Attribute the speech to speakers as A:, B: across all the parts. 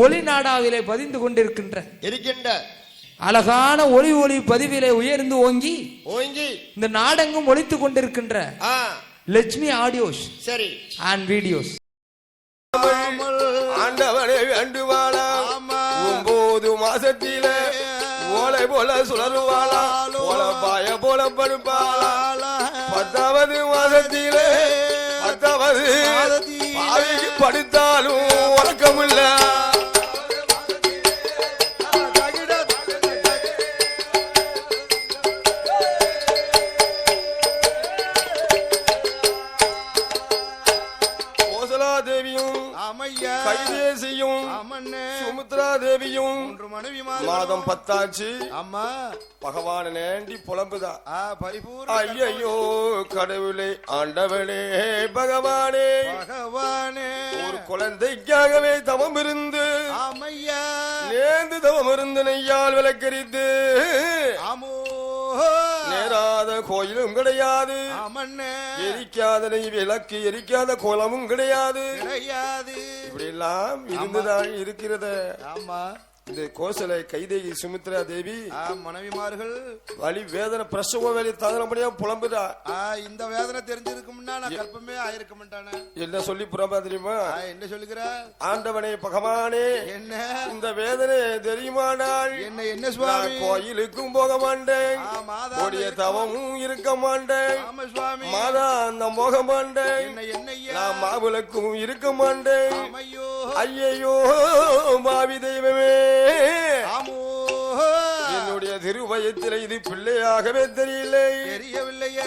A: ஒளி நாடாவிலே பதிந்து கொண்டிருக்கின்ற அழகான ஒளி பதிவிலே உயர்ந்து ஓங்கி இந்த நாடெங்கும் ஒலித்துக் கொண்டிருக்கின்ற லட்சுமி ஆடியோஸ் சரி அண்ட் வீடியோஸ்.
B: ஆண்டவனே வேண்டுவாளா 9 மாசத்தில ஓலை போல சுழலுவாளா ஓலை பாய போல படுப்பாளா 10வது மாதத்தில 10வது பாவிக்கு படுத்தாலும் உறக்கமில்ல. கைதேசியும் சுமித்ரா தேவியும் மாதம் 10 ஆச்சு. அம்மா பகவான நேண்டி புலம்புதா ஐயோ கடவுளே ஆண்டவனே பகவானே பகவானே ஒரு குழந்தைக்காகவே தவம் இருந்து நேர்ந்து தவம் இருந்து நெய்யால் விளக்கரித்து நேராத கோயிலும் கிடையாது எரிக்காத நெய் விளக்கு எரிக்காத கோலமும் கிடையாது இப்படி எல்லாம் இருந்துதான் இருக்கிறது. ஆமா இந்த கோசலை கைதேகி சுமித்ரா தேவி மனைவிமார்கள் வலி வேதனை பிரசவ வேலை தகுந்தபடியா புலம்புதா. இந்த வேதனை தெரிஞ்சிருக்கும்னா நான் கற்பமே ஆயிருக்க மாட்டானே. என்ன சொல்லி புறம்பா தெரியுமா? என்ன சொல்லுகிற? ஆண்டவனே பகவானே என்ன இந்த வேதனை தெரியுமானால் என்ன சுவாமி கோயிலுக்கும் போக மாட்டேன் கோடிய தவமும் இருக்க மாட்டேன் மாதா அந்த போக மாட்டேன் நான் மாவிளக்கும் இருக்க மாட்டேன் ஐயோ பாவி தெய்வமே என்னுடைய திருவயத்தில் இது பிள்ளையாகவே தெரியவில்லையே.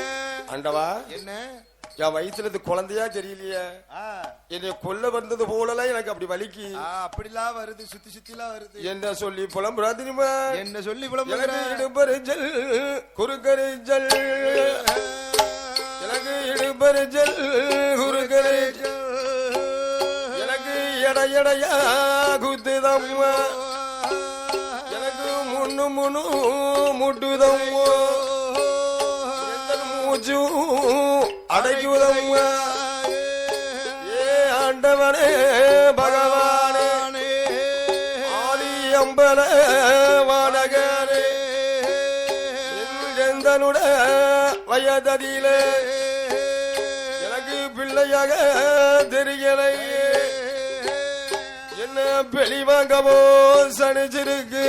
B: ஆண்டவா என்ன என் வயிற்றுல இது குழந்தையா தெரியலையே என்னை கொல்ல வந்தது போலலாம் எனக்கு அப்படி வலிக்கு அப்படிலாம் வருது சுத்தி சுத்திலாம் வருது. என்ன சொல்லி புலம்புறா தெரியுமா? என்ன சொல்லி புலம்புறேன் குறுக்கரிஜல் எனக்கு இடுபரிஜல் குறுக்கரிஜல் எனக்கு எடையா குத்துதம்மா எனக்கு முன்னு முட்டுதம்மா மூச்சு அடைக்குதம்மா ஏ ஆண்டவனே பகவானே ஆதி அம்பல வானகரே எந்தனுட வயததிலே எனக்கு பிள்ளையாக தெரியலையே என்ன வெளிவாங்கவோ சனிச்சிருக்கு.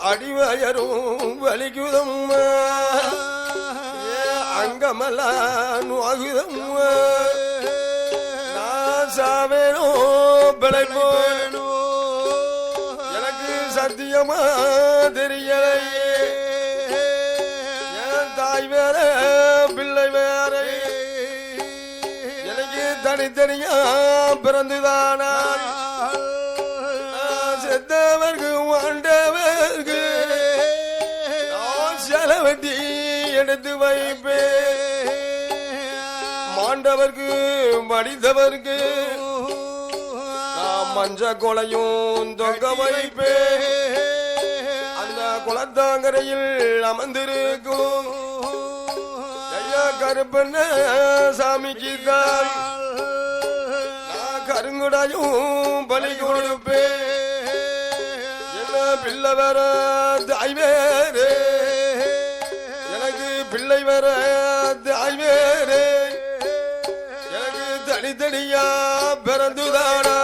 B: அடிவயரும் வலிக்குதம்மா அங்கமெல்லாம் நோகுதம்மா நான் சாவேனோ பிழைப்போனோ எனக்கு சத்தியமா தெரியலையே என் தாய் வேற பிள்ளை வேற எனக்கு தனித்தனியா பிறந்துதானா செத்தவர்க்கு ஆண்டவர்க்கு செலவட்டி எடுத்து வைப்பே மாண்டவர்க்கு மடிந்தவர்க்கு மஞ்ச கொலையும் தொங்க வைப்பே அந்த குளத்தாங்கரையில் அமர்ந்திருக்கும் ஐயா கருப்பண்ண சாமிக்கு தான் கருங்குடையும் பலி கொடுப்பே பிள்ளை வேற தாய் வேறு எனக்கு பிள்ளை வேற தாய் வேறு எனக்கு தனித்தனியா பிறந்துதானா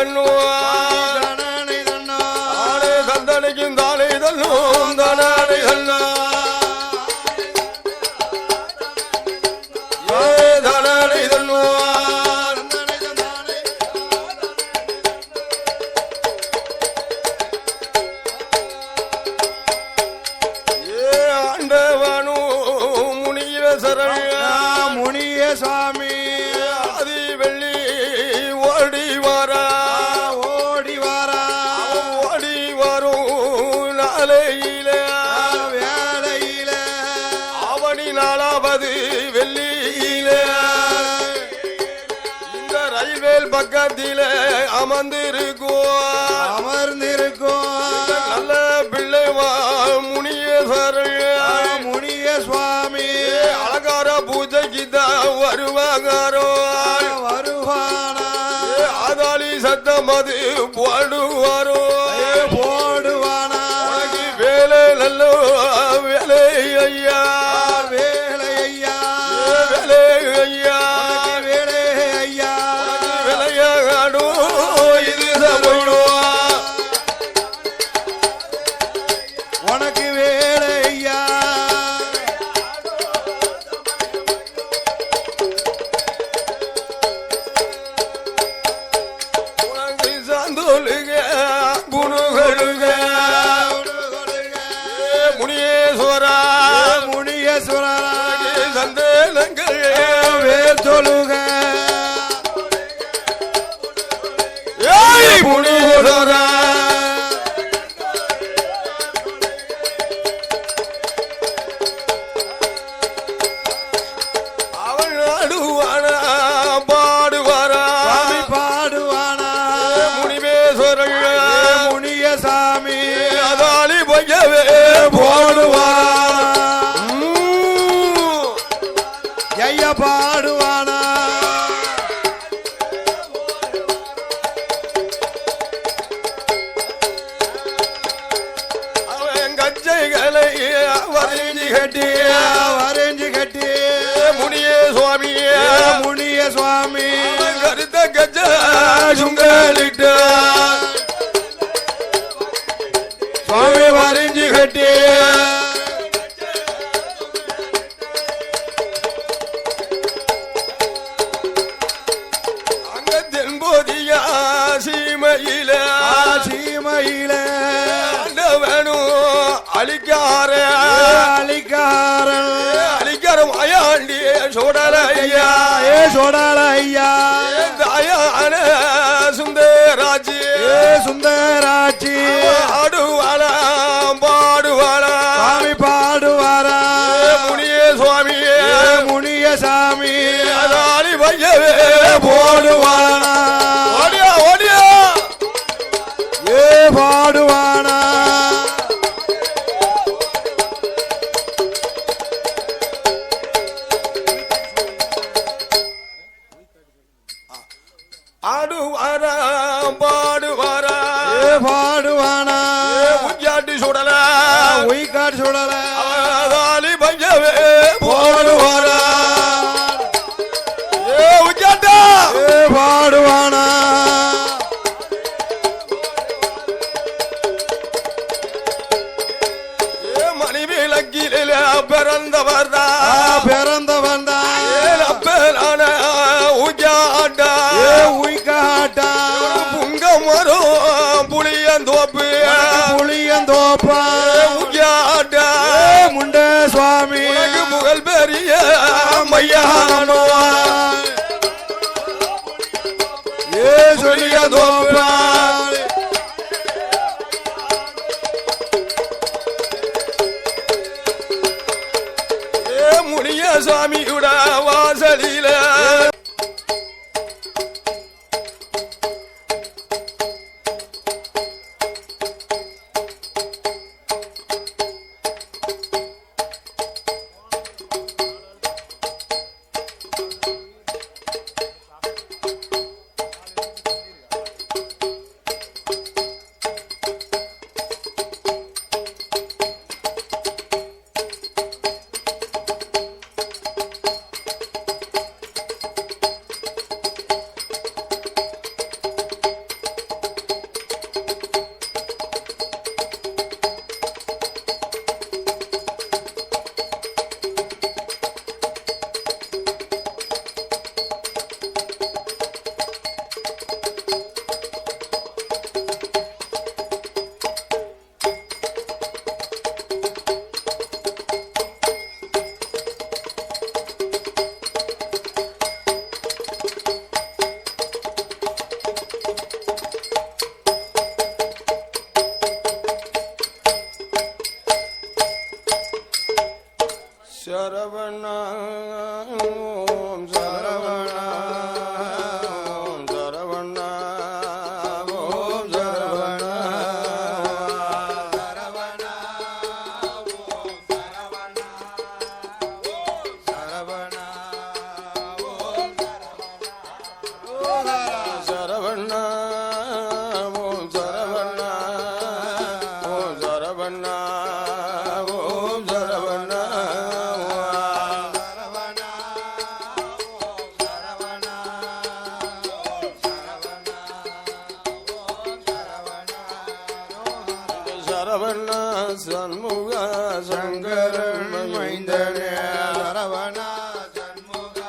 B: தன்னோ தானே தந்தனைக்கும் தானே தன்னும் தானே தன்னா தானே தன்னோ
C: முனிய சுவாமி
B: ஆதி வெள்ளி ஓடி வாரா
C: ஓடி வாரா
B: ஓடி வரும் நாளையில
C: வேலையில
B: ஆவணி 4வது வெள்ளியில இந்த ரயில்வேல் பக்கத்தில அமர்ந்திருக்கும் நல்ல பிள்ளைவா முனிய
C: சுவாமி
B: அலங்கார பூஜைக்கு தான் வருவாங்காரோ
C: வருவானா
B: ஆதாளி சத்தம் அது போடுவாரோ
C: போடுவானா
B: வேலை நல்ல வேலை ஐயா
C: வேலை ஐயா
B: வேலை ஐயா
C: வேலை ஐயா
B: விளையாடும் இது தமிழுவா
C: உனக்கு வேலை ஐயா
B: உனக்கு சாந்தோலுக குணுகளுக முனியேஸ்வரா
C: முனியேஸ்வரா
B: சந்தேனங்கள்
C: வேல் தொழுக
B: ஏய் முனியேஸ்வரா அவன் ஆடுவானா பாடுவாரா
C: பாடுவானா
B: முனிவேஸ்வரன்
C: முனிய சாமி
B: அதாளி பொய்யவே
C: போடுவானா ஐயா பாடுவானா
B: அவன் கச்சைகளை வரைஞ்சி கட்டி
C: வரைஞ்சு கட்டி
B: முனியே சுவாமி
C: முனிய சுவாமி
B: கருத்த கச்ச சுங்கலிட்டு
C: சுவாமி வரைஞ்சு கட்டி
B: அங்க தென்போதியா சீமையில
C: சீமையில
B: வேணும் அழிக்கார
C: அலிகாரன்
B: அழிக்கார மாயாண்டி சோடலையா
C: ஏ சொடால ஐயா
B: தாயான சுந்தராஜி
C: சுந்தராட்சி
B: ஆடுவாளா பாடுவாளா
C: சுவாமி பாடுவாரா
B: முனியே சுவாமி
C: முனிய சாமி
B: அதாளி பையவே
C: போடுவானா
B: ஓடியா ஓடியா
C: ஏ பாடுவானா
B: ஆடுவாரா பாடுவாரா
C: ஏ பாடுவானா
B: உஞ்சாட்டி சுடல
C: உயிக்காடு சுடல
B: அதாளி பையவே
C: போடுவாரா
B: ஏ உஞ்சாட்டா
C: ஏ பாடுவானா
B: ஏ மணி விளக்கில பிறந்தவர் தான்
C: பிறந்தவன் தான்
B: அப்பலான உஞ்சாட்டா
C: ஏ உயிக்காட்டா
B: புங்க மரம் புளியந்தோப்பு
C: புளியந்தோப்பா
B: உஞ்சாட்டா
C: முண்ட சுவாமி
B: உனக்கு புகழ் பெரிய மையானோ
C: ஏ சொல்லியந்தோப்பா
B: ஏ முனிய சாமியுட வாசலில சரவணா ஓம் சரவணா ஓம் சரவணா ஓம் சரவணா சரவணா ஓம் சரவணா ஓம் சரவணா ஓம் சரவணா ஓம் சரவணா ஓம் சரவணா ஓம் சரவணா சரவணா சண்முக சங்கரன் மைந்தனே சரவணா சண்முக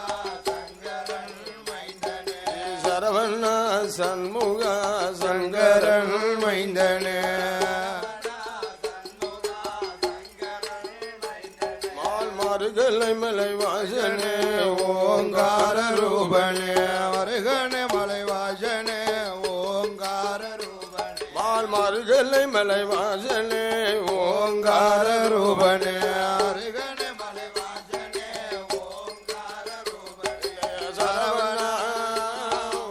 B: சங்கரன் மைந்தனே சரவணா சண்முக சங்கரன் மைந்தனே மால்மாறுகளை மலை வாசனே ஓங்கார ரூபனே வருகனே மலை வாசனே ஓங்கார ரூபனே மால்மாறுகளை மலை வாசனே ஓங்கார ரூபனே வருகனே மலை வாசனே ஓங்கார ரூபனே சரவணா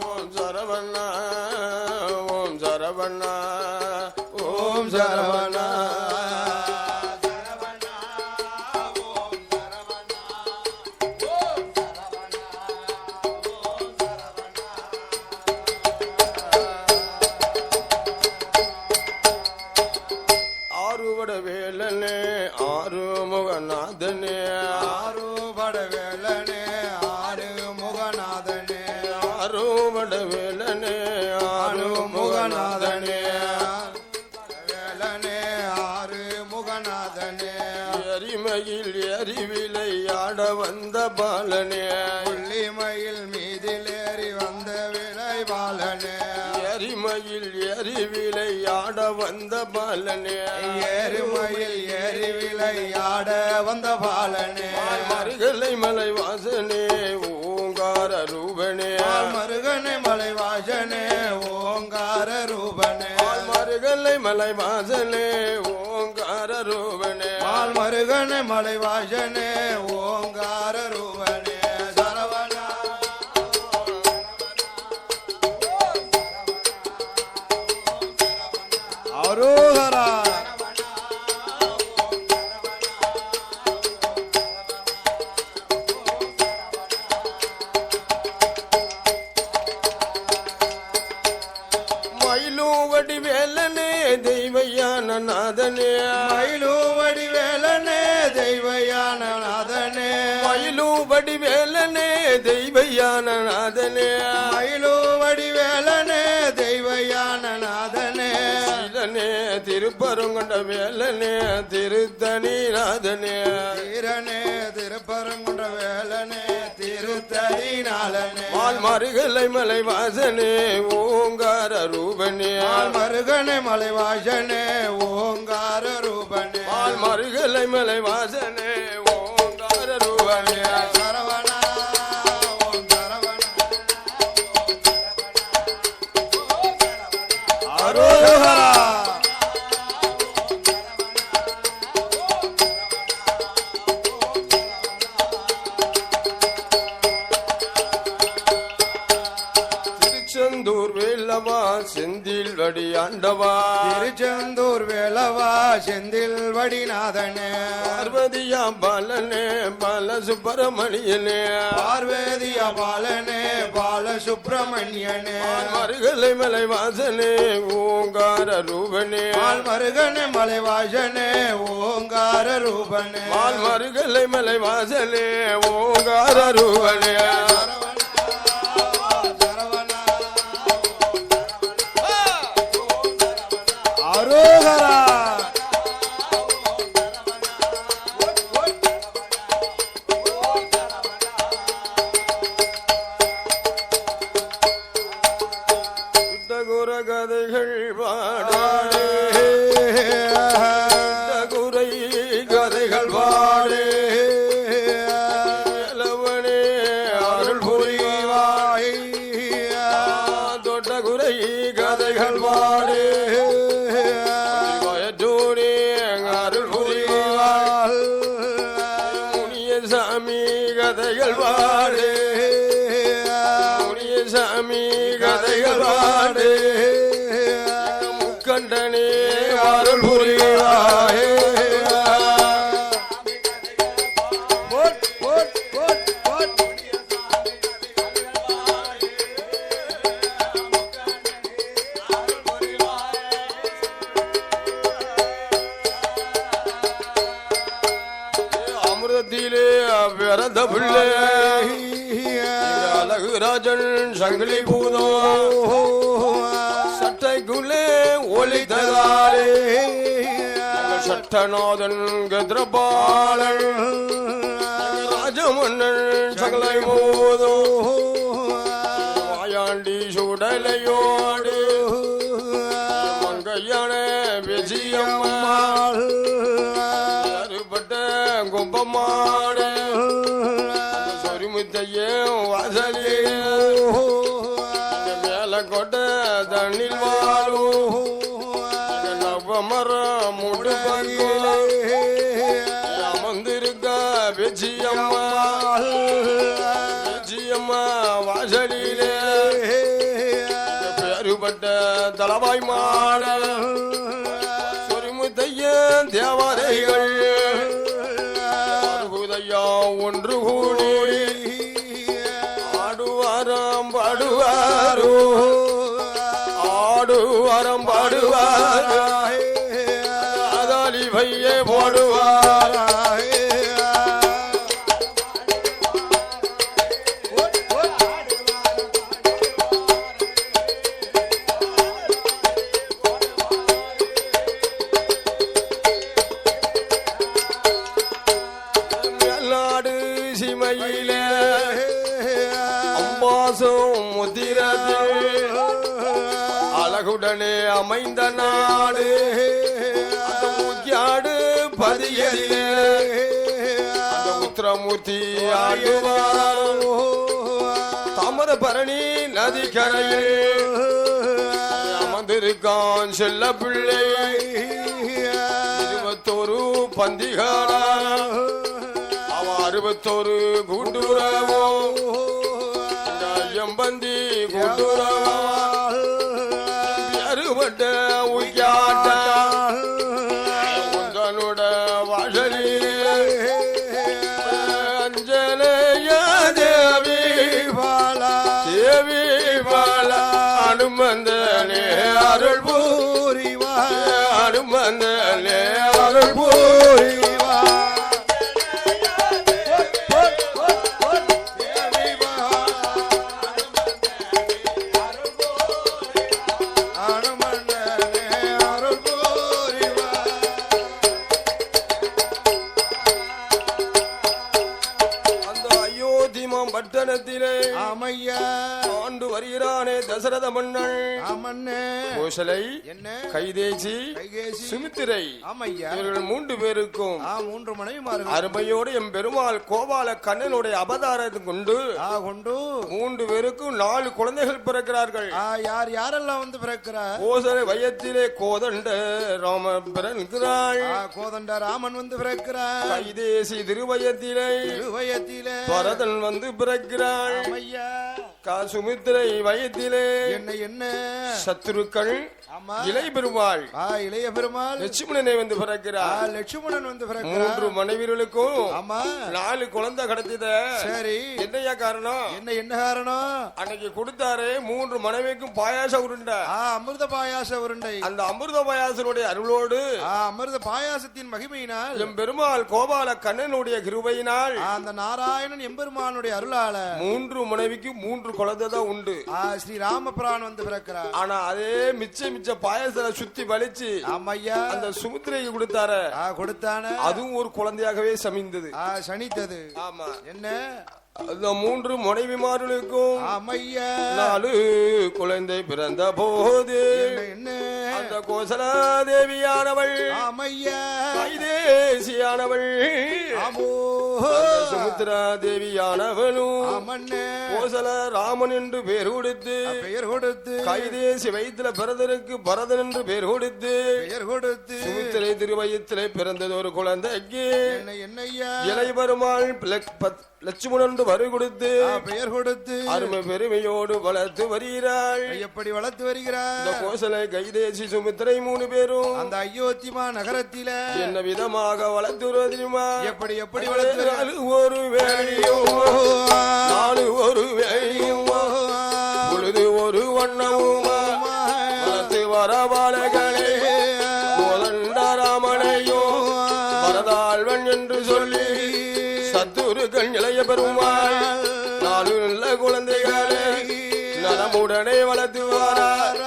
B: ஓம் சரவணா ஓம் சரவணா ஓம் சரவணா ஆறுபட வேலனே ஆறுமுகநாதனே ஆறுபட வேலனே ஆறுமுகநாதனே ஆறுபட வேலனே ஆறுமுகநாதனே வேலனே ஆறுமுகநாதனே எரிமையில் எரிவிலை ஆட வந்த பாலனே புள்ளிமையில் மீதில் ஏறி வந்த விலை பாலனே எரிமையில் எரிவிலை ஆட வந்த பாலனே எருமையில் எரிவிலை ஆட வந்த பாலனே மருகலை மலை வாசனே ஓங்கார ரூபனே மருகனை மலை வாசனே ஓங்கார ரூபனே மருகலை மலை வாசனே ஓங்கார ரூபனே மருகனை மலை வாசனே ஓங்கார ரூபனே சரவணா அரோகரா மயிலூவடி வேலனே தெய்வயான நாதனே மயிலூவடி வேலனே தெய்வயான நாதனே மயிலூவடி வேலனே தெய்வயான நாதனே மயிலூவடி வேலனே தெய்வயான நாதனே சீலனே திருப்பரங்குன்ற வேலனே திருத்தணி நாதனே தீரனே திருப்பரங்குன்ற வேலனே திருத்தணி நாதனே மருகலை மலை வாசனே ஓங்கார ரூபனே மருகனை மலை வாசனே ஓங்கார ரூபனே மருகலை மலை வாசனே ஓங்கார ரூபனே சரவணா ஓம் சரவணா அரோகரா திருச்செந்தூர் வேலவா செந்தில் வடி ஆண்டவா திருச்செந்தூர் வேலவா செந்தில் வடிநாதனே பார்வதியா பாலனே பால சுப்பிரமணியனே பார்வதியா பாலனே பால சுப்பிரமணியனே மருகலை மலை வாசனே ஓங்கார ரூபனே மருகனை மலை வாசனே ஓங்கார ரூபனே மருகலை மலை வாசனே ஓங்கார ரூபனே அரோகரா குர கதைகள் பாடாடே குறை கதைகள் பாடே லவனே அருள் புரிவாய் தொட்ட குறை கதைகள் பாடே அருள் புரிவாள் முனிய பாடு சாமி கதைகள் பாடு முக்கண்டனே அருள் புரிவாயே அமிர்தத்திலே பிறந்த பிள்ளை அழகு ராஜன் சங்கிலி பூதோ சட்டைக்குள்ளே ஒளித்ததாலே சட்டநாதன் கதிரபாலன் ராஜமன்னன் சகலை போதோ மாயாண்டி சுடலையோடு மங்கையான விஜயம்மாள் அறுபட்ட கும்பமாடு சொரிமுத்தையும் வாசலே மேல கொட்ட தண்ணில் வாழும் நவமரம் முடு அமர்ந்திருக்க விஜயம்மா விஜயம்மா வாசலிலே பேருபட்ட தலவாய் மாட சொரிமுத்தைய தேவதைகள் அற்புதையா ஒன்று கூடி ஆடுவாரம் பாடுவாரோ ஆடுவாரம் பாடுவாரோ அதாலி பையே போடுவாரா மேல்நாடு சிமையில அம்பாசம் முதிரத்தில் அழகுடனே அமைந்த நாடு முக்கியாடு பதியதிலே அந்த உத்திரமூர்த்தி ஆடுவார் தாமர பரணி நதிக்கரையில் அமர்ந்திருக்கான் செல்ல பிள்ளை 21 பந்திகளா அவ 61 கூட்டுறவோ எம்பந்தி கூட்டுறவோ அறுபட்ட உய்யாட்ட உந்தனோட வாசலிலே அஞ்சலைய தேவி பாலா தேவி பாலா அனுமந்தனே அருள் பூரிவா அனுமந்தனே அருள் பூரிவா பட்டணத்திலே ஆண்டு வருகிறானே தசரத மன்னன் கோசலை கைதேசி சுமித்திரை இவர்கள் 3 பேருக்கும்
C: 3 மனைவிமார்கள்
B: அருமையோடு எம் பெருமாள் கோபால கண்ணனுடைய அவதாரத்தை கொண்டு 3 பேருக்கும் 4 குழந்தைகள் பிறக்கிறார்கள்.
C: யார் யாரெல்லாம் வந்து பிறக்கிறார்?
B: கோசலை வயத்திலே கோதண்ட ராமன் பிறக்கிறாள்.
C: கோதண்ட ராமன் வந்து பிறக்கிறார்.
B: கைதேசி திருவயத்திலே பரதன் வந்து பிறக்கிறாள். சுமித்திரை வயத்திலே
C: என்ன
B: சத்துருக்கள் இளைய பெருமாள்
C: இளைய பெருமாள்
B: லட்சுமணனை வந்து பிறக்கிறார்.
C: லட்சுமணன் வந்து பிறக்கிறார்.
B: 3 மனைவிகளுக்கும் 4 குழந்தை கிடைத்தத.
C: சரி,
B: என்னையா காரணம்?
C: என்ன காரணம்?
B: அன்னைக்கு கொடுத்தாரு 3 மனைவிக்கும் பாயாச உருண்டை,
C: அமிர்த பாயாச உருண்டை.
B: அந்த அமிர்த பாயாசனுடைய அருளோடு
C: அமிர்த பாயாசத்தின் மகிமையினால்
B: எம் பெருமாள் கோபால கண்ணனுடைய கிருபையினால்
C: அந்த நாராயணன் எம்பெருமானுடைய அருளால
B: 3 மனைவிக்கு 3 குழந்தை தான் உண்டு.
C: ஸ்ரீ ராமபிரான் வந்து பிறக்கிறார்.
B: ஆனா அதே மிச்ச பாயசத்தை சுத்தி வலிச்சு அந்த சுமித்திரைக்கு கொடுத்தான அதுவும் ஒரு குழந்தையாகவே சமிந்தது
C: சனித்தது.
B: ஆமா,
C: என்ன
B: அந்த 3 மனைவிமார்களுக்கும் 4 குழந்தை பிறந்த போது அந்த கோசலா தேவியானவள்
C: ஆமையா
B: கைதேசியானவள் சுமித்ரா தேவியானவளும் கோசல ராமன் என்று பெயர் கொடுத்து கைதேசி வயிற்றுல பிறந்தனுக்கு பரதன் என்று பெயர் கொடுத்து சுமித்திரை திருவயத்திலே பிறந்தது ஒரு குழந்தைக்கு இலை பெருமாள் லட்சுமணன் வரு கொடுத்து
C: பெயர் கொடுத்து
B: அருமை பெருமையோடு வளர்த்து வருகிறாள்.
C: எப்படி வளர்த்து வருகிறாள்?
B: இந்த கோசலை கைதேசி சுமித்திரை 3 பேரும்
C: அந்த அயோத்திமா நகரத்தில
B: என்ன விதமாக வளர்த்து வருவதுமா?
C: எப்படி எப்படி வளர்த்து
B: ஒரு வேலையும் ஒரு வேலையும் பொழுது ஒரு வண்ணமும் வளர்த்து வர பாலகனே ராமனையும் பரதாழ்வன் என்று சொல்லி சத்துருக்கள் இளைய பெருமாள் 4 நல்ல குழந்தைகளை நலமுடனே வளர்த்து வாரார்.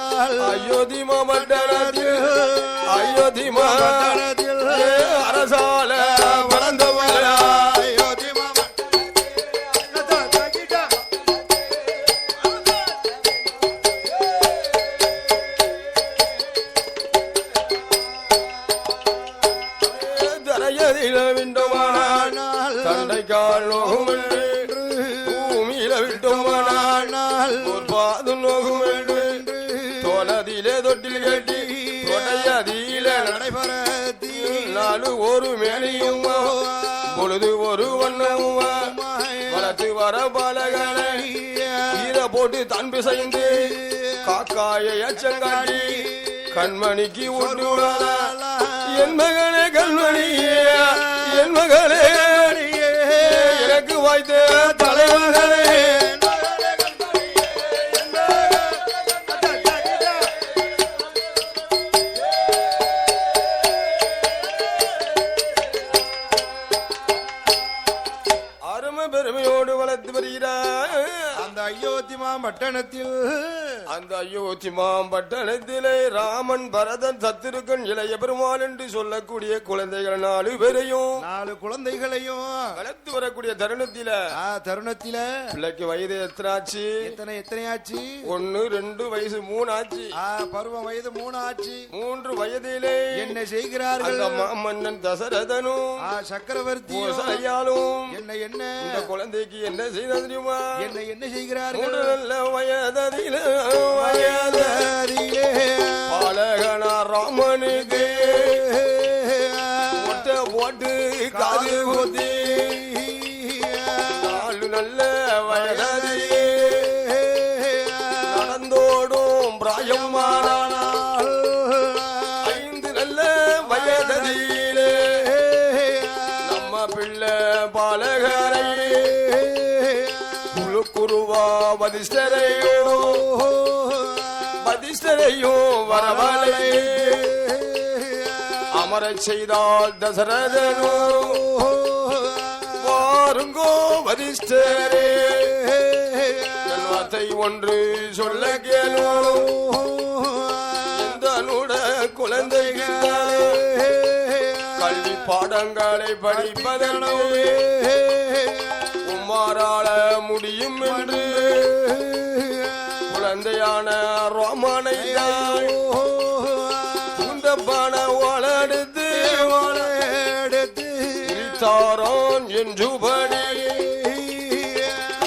B: அயோத்தி மாவட்டத்தில் அரசால வளர்ந்தவள் தண்டைக்கால் நோகும் என்று பூமியில விட்டோமானால் ஒரு பாது நோகும் என்று தோலதிலே தொட்டில் கட்டி தொடையதியில நடைபெறத்தி 4 ஒரு மேனியும் பொழுது ஒரு வண்ணமும் வளர்த்து வர பாலகனை ஈர போட்டு தான் பிசைந்து காக்காயை அச்சங்காட்டி கண்மணிக்கு ஊட்டுவாரா என் மகனே கண்மணியே என் மகனே எனக்கு வாய்த்த தலைவர்களே அருமை பெருமையோடு வளர்த்து வருகிறார்.
C: அந்த அயோத்திமா
B: பட்டணத்திலே ராமன் பரதன் சத்துருக்கன் இளைய பெருமாள் என்று சொல்லக்கூடிய குழந்தைகள் 4 பேரையும்
C: 4 குழந்தைகளையும்
B: வளர்த்து வரக்கூடிய தருணத்தில பிள்ளைக்கு வயது எத்தனாச்சு?
C: எத்தனையாச்சு?
B: 1 2 வயசு 3 ஆச்சு.
C: பருவம் வயது 3 ஆச்சு.
B: 3 வயதிலே
C: என்ன செய்கிறார்கள்?
B: மன்னன் தசரதனும்
C: சக்கரவர்த்தி
B: என்ன இந்த குழந்தைக்கு என்ன செய்ய தெரியுமா?
C: என்ன செய்கிறார்கள்?
B: நல்ல வயதிலே பாலகனா ராமனுக்கு ஒட்ட போட்டு காது ஊத்தி 4 நல்ல வயதிலே நடந்தோடும் பிராயமானால் 5 நல்ல வயதிலே நம்ம பிள்ளை பாலகரை குருவா வதிஷ்டரையும் வரவலை அமர செய்தால் தசரதனோ வாருங்கோ வதிஷ்டரே வார்த்தை ஒன்று சொல்ல கேளோ இந்த குழந்தைகள் கல்வி பாடங்களை படிப்பதனோ உம்மாராள முடியும் என்று குழந்தையான ரோமனை இந்த பண வளர்த்து தாரோன் என்று படி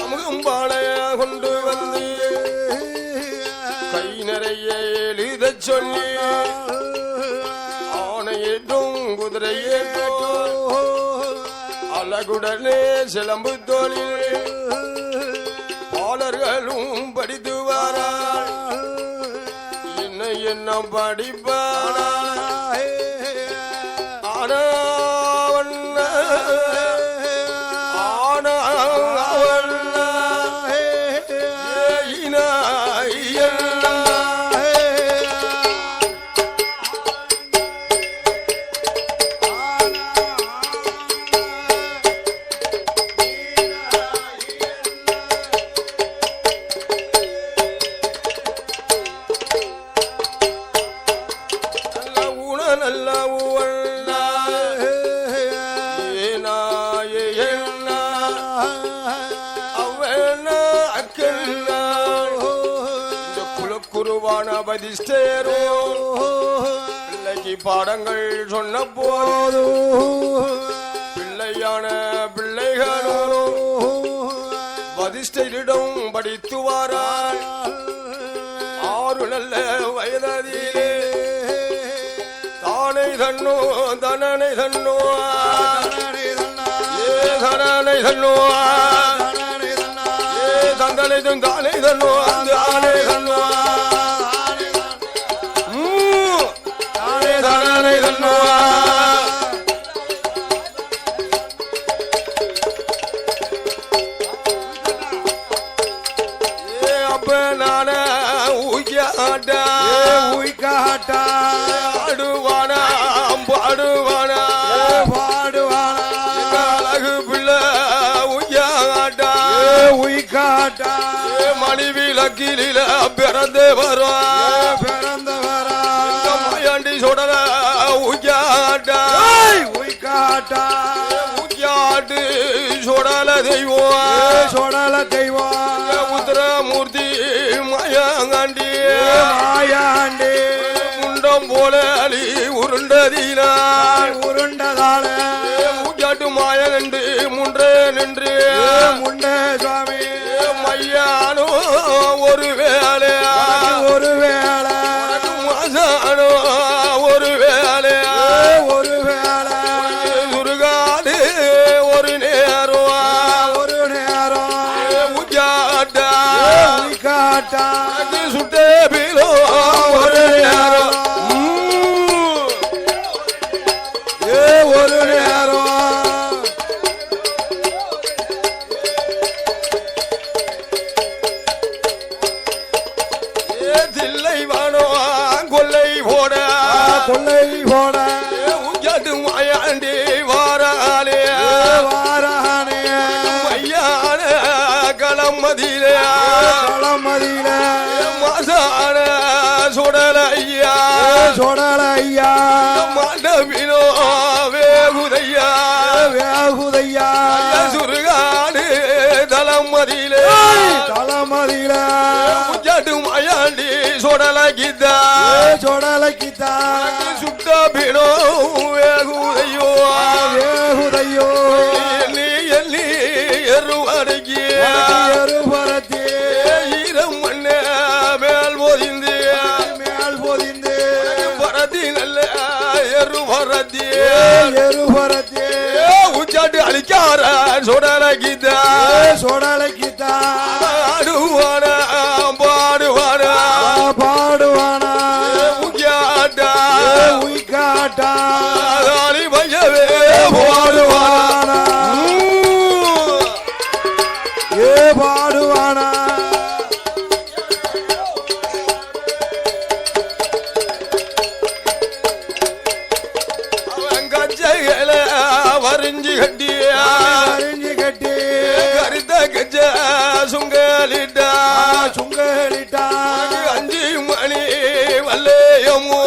B: அமுகம்பாளைய கொண்டு வந்து கை நிறைய எழுத சொல்லி ஆணையேற்றும் குதிரையேற்றும் அழகுடனே சிலம்பு தோழில் பாலர்களும் படித்து வாரார். என்ன படிப்பானா நல்ல பதிஷ்டேரோ பிள்ளைக்கு பாடங்கள் சொன்ன போது பிள்ளையான பிள்ளைகளோ பதிஷ்டரிடம் படித்து வாராள் 6 நல்ல வயதிலே தானை தன்னோ தனனை தன்னோ தனனை தன்னோ தந்தனை தானே தன்னோ தானே தன்னோ தானே தன்னோ பாடுவானா பாடுவானா
C: பாடுவானா
B: அழகு பிள்ளை உய்யாட்டா
C: உய்காட்டா
B: மணிவிலக்கில பிறந்து வருவான்
C: பிறந்தவரா
B: மயாண்டி சுடல உய்யாட்டா
C: உய்காட்டா
B: உய்யாட்டு சுடல தெய்வம்
C: சொடல தெய்வம்
B: உத்தரமூர்த்தி மயாங்காண்டி
C: மாயாண்டி
B: முண்டம் போல அலி உருண்டதினான்
C: உருண்டதால
B: உய்யாட்டு மாய நின்று முன்றே நின்று
C: முண்டே சுவாமி
B: மையானோ ஒரு வேலையா
C: ஒரு வேளை
B: மாசானோ ஒரு வேலையா
C: ஒரு வேளை
B: சுருகாடு ஒரு நேரம்
C: ஒரு நேரம்
B: உய்யாட்டா
C: உய்காட்டா
B: சுட்டே பீலோ ஒரு நேரம்
C: ஒரு நேரம்
B: தில்லை வானோ கொல்லை போட
C: கொள்ளை போட
B: உய்யாட்டு மாயாண்டி வாராலே
C: வாரானே
B: மையான களமதிலே
C: களமதியில
B: மாசான சுடல ஐயா
C: சொடல ஐயா
B: மாண்டவினோ வேகுதையா
C: வேகுதையா
B: சுருகாடு தளமதியிலே
C: களமதியில
B: உய்யாட்டு மாயாண்டி சுடல கீதா
C: சொடலைக்குத்தா
B: சுட்டாபினோ வேகுதையோ
C: வேகுதையோ
B: எண்ணி எண்ணி எருவடங்கி
C: எருபரத்தி
B: ஈரம் மண்ண மேல் போதிந்து
C: மேல் பொதிந்து
B: பரதி நல்ல எருவரத்தி
C: எருபரத்தி
B: உச்சாட்டு அழிக்கார சுடல கீதா
C: சொடலைக்குத்தா
B: பாடுவானா பாடுவானா
C: பாடுவானா
B: உய்யாட்டா
C: உய்காட்டா
B: தாலி பையவே
C: பாடுவானா பாடுவானா
B: அவன் கச்சைகள வரிஞ்சு கட்டியா
C: அறிஞ்சு கட்டி
B: கருத்த கச்ச சுங்கலிட்டா
C: சுங்கலிட்டா
B: 5 மணி வல்லையமோ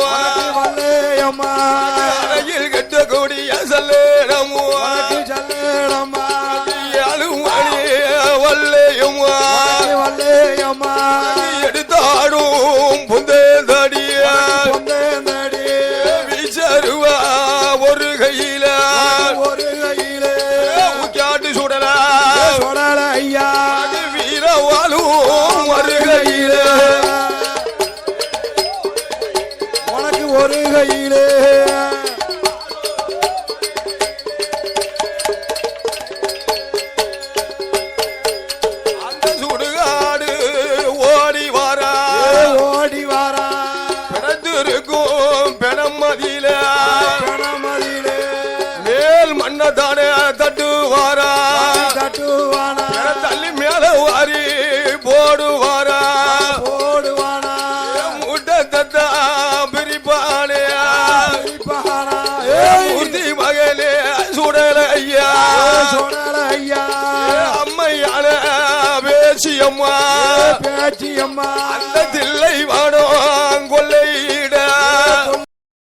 C: வல்லையம்மா
B: அறையில் கட்டக்கூடிய சல்லேனமோ
C: சல்லேடம்மா
B: 7 மணி வல்லையமோ
C: வல்லையம்மா
B: எடுத்தாடும் புந்தே தடியா
C: பொந்தேந்தடி
B: வீச்சருவா ஒரு கையில
C: ஒரு கையிலே
B: உச்சாட்டு சுடலா
C: சொடல ஐயா
B: வீரவாளும் ஒரு கையில
C: உனக்கு ஒரு கையிலே
B: அந்த சுடுகாடு ஓடி வாரா
C: ஓடி வாரா
B: பிறந்திருக்கும் பெணமதியில
C: பணமதியிலே
B: மேல் மண்ணதானே தட்டுவாரா
C: தட்டுவானா
B: தள்ளி மேல வாரி போடுவாரா
C: போடுவானா
B: முட்டை தத்தா பிரிப்பானே
C: பிரிப்பானா
B: மூர்த்தி மகனே சுடல ஐயா
C: சொடல ஐயா
B: அம்மையான பேச்சியம்மா
C: பேச்சியம்மா
B: அந்த தில்லை வா